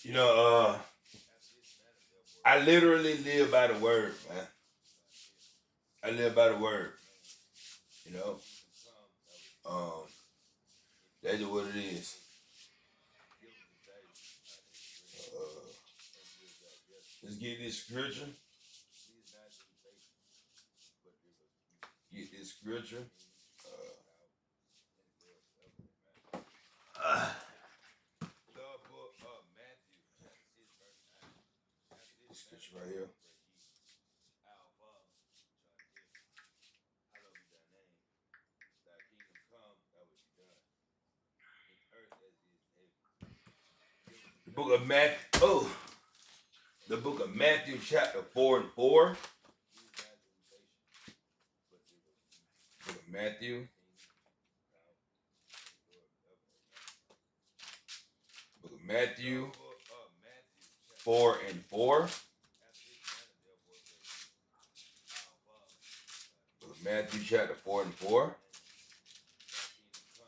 You know, I literally live by the word, man. I live by the word. You know, um, that's just what it is. Uh, let's get this scripture. Get this scripture. Uh, this scripture right here. The book of Matthew. Oh, the book of Matthew, chapter 4 and 4. Book of Matthew. Book of Matthew 4 and 4. Book of Matthew chapter 4 and 4.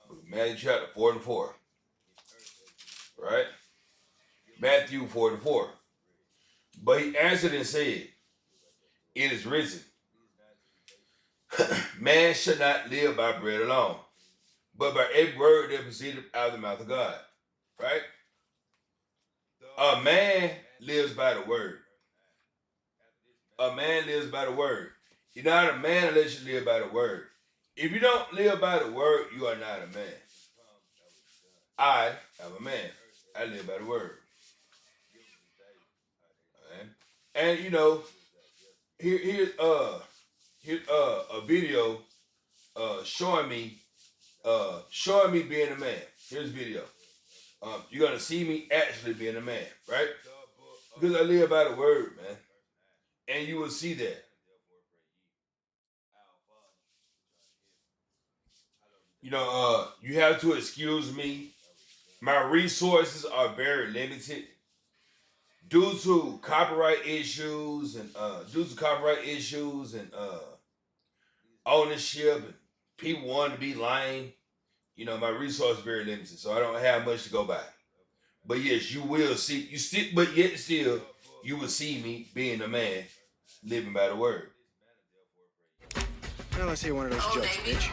Book of Matthew chapter 4 and 4. Right? Matthew 4 and 4. But he answered and said, it is written, man shall not live by bread alone, but by every word that proceedeth out of the mouth of God. Right? A man lives by the word. A man lives by the word. You're not a man unless you live by the word. If you don't live by the word, you are not a man. I am a man. I live by the word. Right? And you know, here's a video showing me being a man. Here's a video. You're gonna see me actually being a man, right? Because I live by the word, man. And you will see that. You know, you have to excuse me. My resources are very limited due to copyright issues and ownership and people wanting to be lying. You know, my resources are very limited, so I don't have much to go by. But yes, you will see you still, but yet still, you will see me being a man, living by the word. Now let's hear one of those jokes, bitch.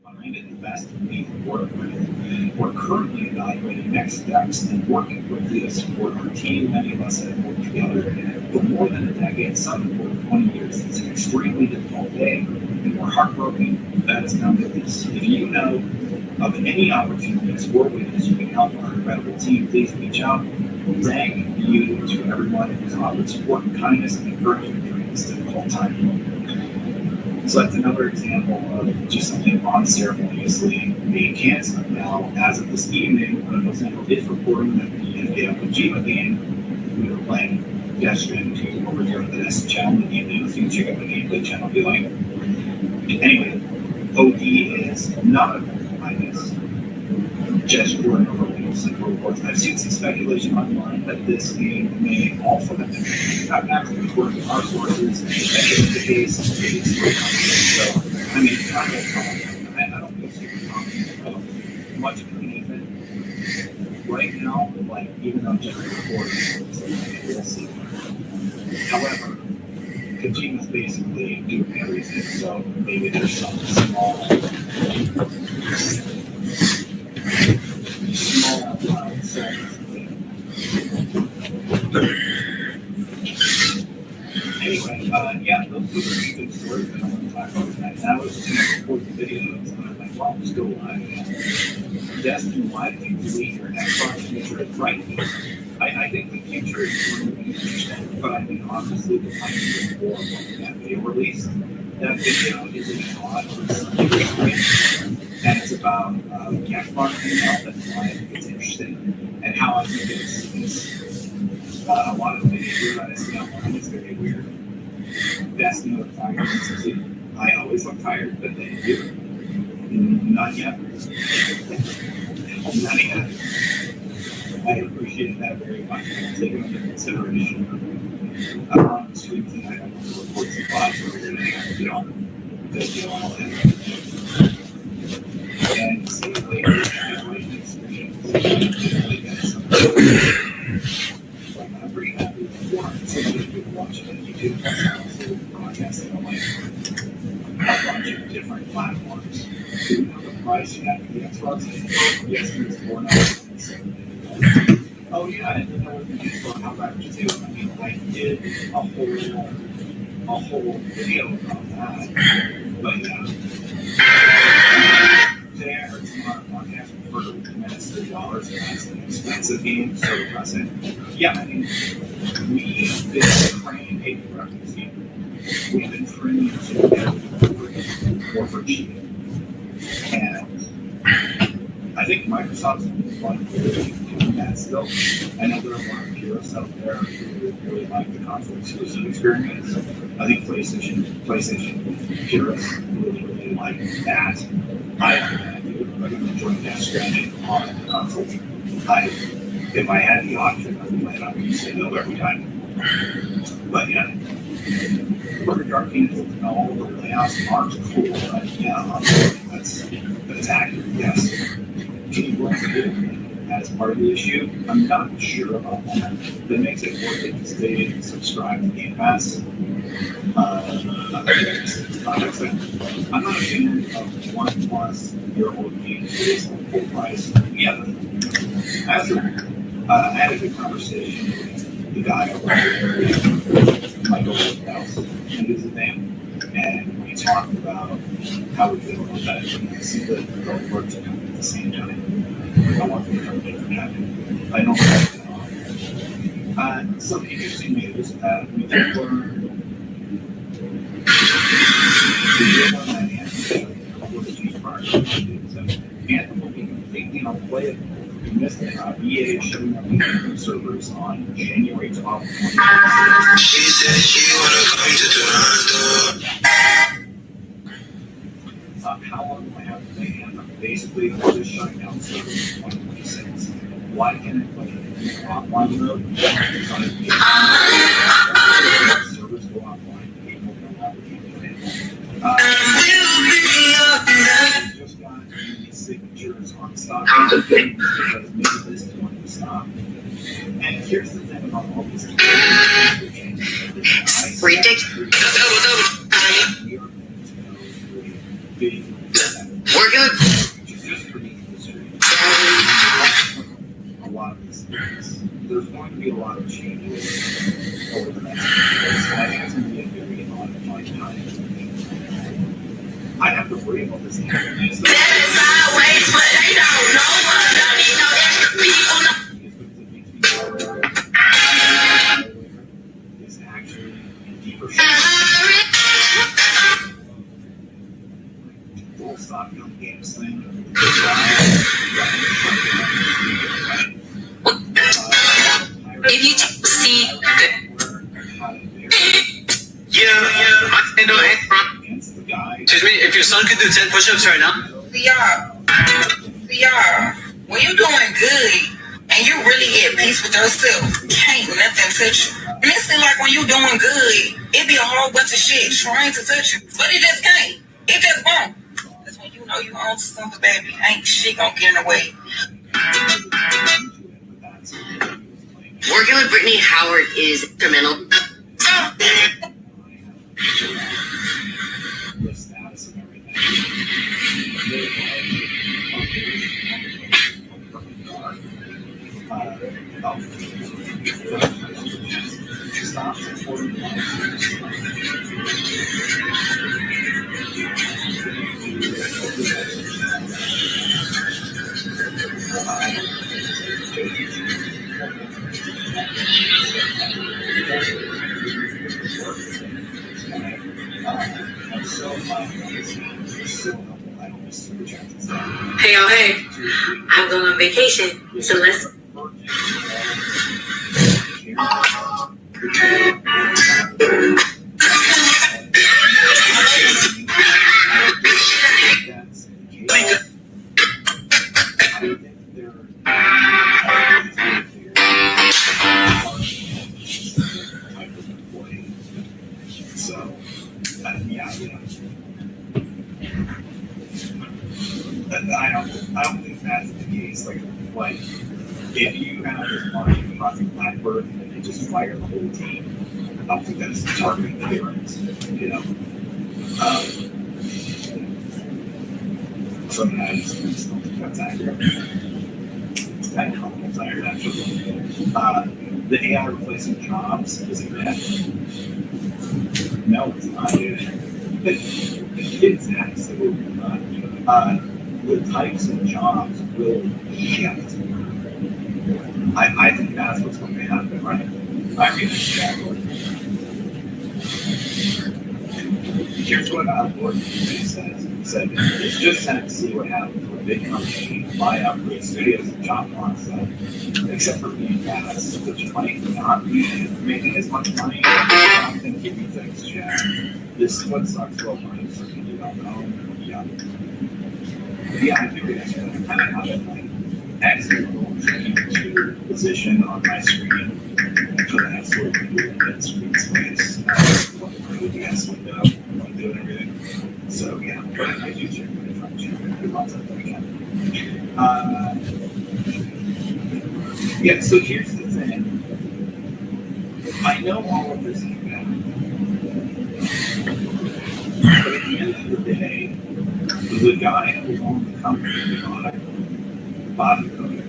Behind it, the best we work with. We're currently evaluating next steps and working quickly to support our team. Many of us have worked together for more than a decade, some for 20 years. It's an extremely difficult day, and we're heartbroken that it's come to this. If you know of any opportunities or ways you can help our incredible team, please reach out. Thank you to everyone who's offered support and kindness and encouragement during this difficult time. So that's another example of just something unceremoniously being canceled. Now, as of this evening, Nintendo is reporting that the NBA Kojima game we were playing yesterday to over here on the next channel, the game news. You can check out the gameplay channel if you like. Anyway, OD is not behind this. Just for central reports. I've seen some speculation online that this game may also have been not actually according to our sources. That is the case. So, I mean, I don't feel super confident about much of anything right now. Like, even though just reports, we'll see. However, Kojima's basically doing everything, so maybe there's some small anyway, yeah, those are the good stories that I want to talk about tonight. Now it's to record the videos, and I'm like, well, just go live. Destiny, why do you believe your Xbox future is bright? I think the future is going to be interesting, but I think obviously the time is more when that video released. That video is an odd and it's about Xbox coming out. That's why I think it's interesting, and how I think it's a lot of the videos that I see online is very weird. Destiny look tired. I always look tired, but they do. Not yet. Not yet. I appreciate that very much. I'll take it under consideration. On stream tonight, I'm going to report some thoughts over here and get on the deal all in. And see you later. platforms. Do you know the price you have for the Xbox? Yes, it's $4.97. Oh yeah, I didn't know what the Xbox. How about you too? I mean, I did a whole video about that. But yeah. Today I heard some podcast for minutes $3, and that's an expensive game, so depressing. Yeah, I mean, we've been printing paper records here. We've been printing for cheap. And I think Microsoft's fun doing that still. I know there are a lot of purists out there who really like the console exclusive experience. I think PlayStation purists really like that. I like enjoying that strategy on the console. If I had the option, I would plan on saying no every time. But yeah. Perfect Dark Angel, all the layouts aren't cool, but yeah, that's accurate, yes. Can you blame it as part of the issue? I'm not sure about that. That makes it worth it to stay subscribed to Game Pass. I'm not a fan of $1+ games based on full price. Yeah, I had a good conversation with the guy over there, Michael Woodhouse, and his name, and we talked about how we feel about that. I see that both works are coming at the same time. I want them to come together. I know that. Some interesting news. We did learn that Anthem was a part. Anthem will be completely unplayable. We missed it. EA is shutting down the Anthem servers on January 12th. She said she wanna come to Toronto. How long do I have to play Anthem? Basically, we're just shutting down servers in 2026. Why can't I play it offline mode? It's on servers go offline. People don't have to just got these signatures on stock because maybe this is going to stop. And here's the thing about all these We're good. A lot of these things. There's going to be a lot of changes over the next few years. And I think it's going to be a very odd time. I have to worry about this. That is sideways, but they don't know what. Don't need no extra people. It's actually in deeper shape. Full stop young games thing. If you see Excuse me, if your son could do 10 push-ups right now. VR, when you're doing good and you're really at peace with yourself, can't nothing touch you. And it seems like when you're doing good, it be a whole bunch of shit trying to touch you, but it just can't. It just won't. That's when you know you own something, baby. Ain't shit gonna get in the way. Working with Brittany Howard is criminal. The status and everything. Stop supporting Hey, oh, hey, I'm going on vacation, so let's. I don't think that's the case. Like if you have this money crossing Blackbird and they just fire the whole team, I don't think that's targeting the parents, you know. So that's accurate. That complement's accurate, actually. The AI replacing jobs is a myth. No, it's not, dude. It's absolutely not. The types of jobs will shift. I think that's what's going to happen, right? I mean, here's what Gordon says. He said, it's just sad to see what happens when big companies buy out great studios and job loss, except for being fast, which might not be making as much money. I don't think he thinks, Chad. This is what sucks about money, so you don't know. Yeah, I do it. I kind of have it like accidental to position on my screen for that sort of weird screen space. With the S window, I'm doing everything. So yeah, but I do check my front check. Lots of things. Yeah, so here's the thing. I know all of this is bad. But at the end of the day, the guy who owned the company, Bobby Kotick,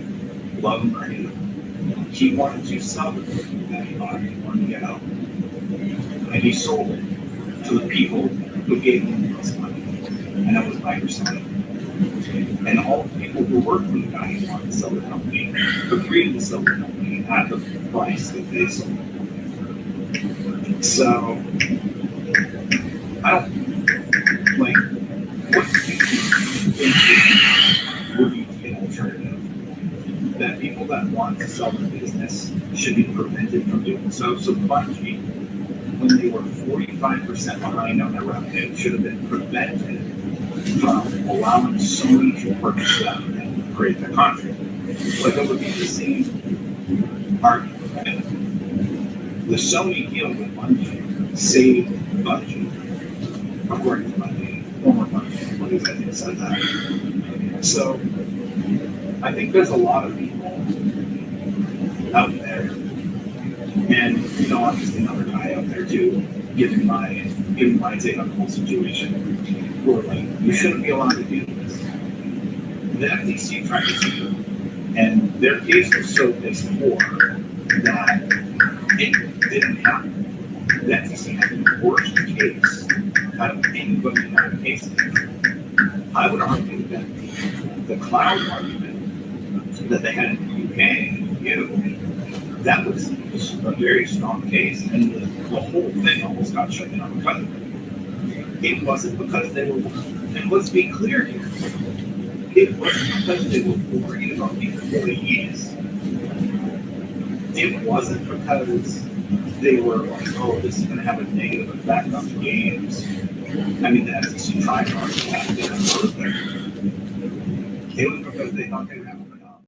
love him or hate him, he wanted to sell the company that he bought. He wanted to get out. And he sold it to the people who gave him the most money. And that was Microsoft. And all the people who worked for the guy who wanted to sell the company agreed to sell the company at the price that they sold it. So, I don't, like, what do you think would be an alternative? That people that want to sell their business should be prevented from doing so. So Bungie, when they were 45% behind on their revenue, should have been prevented from allowing Sony to purchase them and create their content. Like it would be the same argument. Right? The Sony deal with Bungie saved Bungie, according to Bungie, former Bungie, what is I think said that. So I think there's a lot of people out there, and you know, I'm just another guy out there too, giving my take on the whole situation. Who are like, you shouldn't be allowed to do this. The FTC tried to sue them, and their case was so piss poor that it didn't happen. The FTC had the worst case out of anybody who had a case against them. I would argue that the cloud argument that they had in the UK and the EU, that was a very strong case, and the whole thing almost got shut down because of it. It wasn't because they were, and let's be clear here, it wasn't because they were worried about the employees. It wasn't because they were like, oh, this is going to have a negative effect on the games. I mean, the FCC tried to argue that, they didn't work there. It was because they thought they would have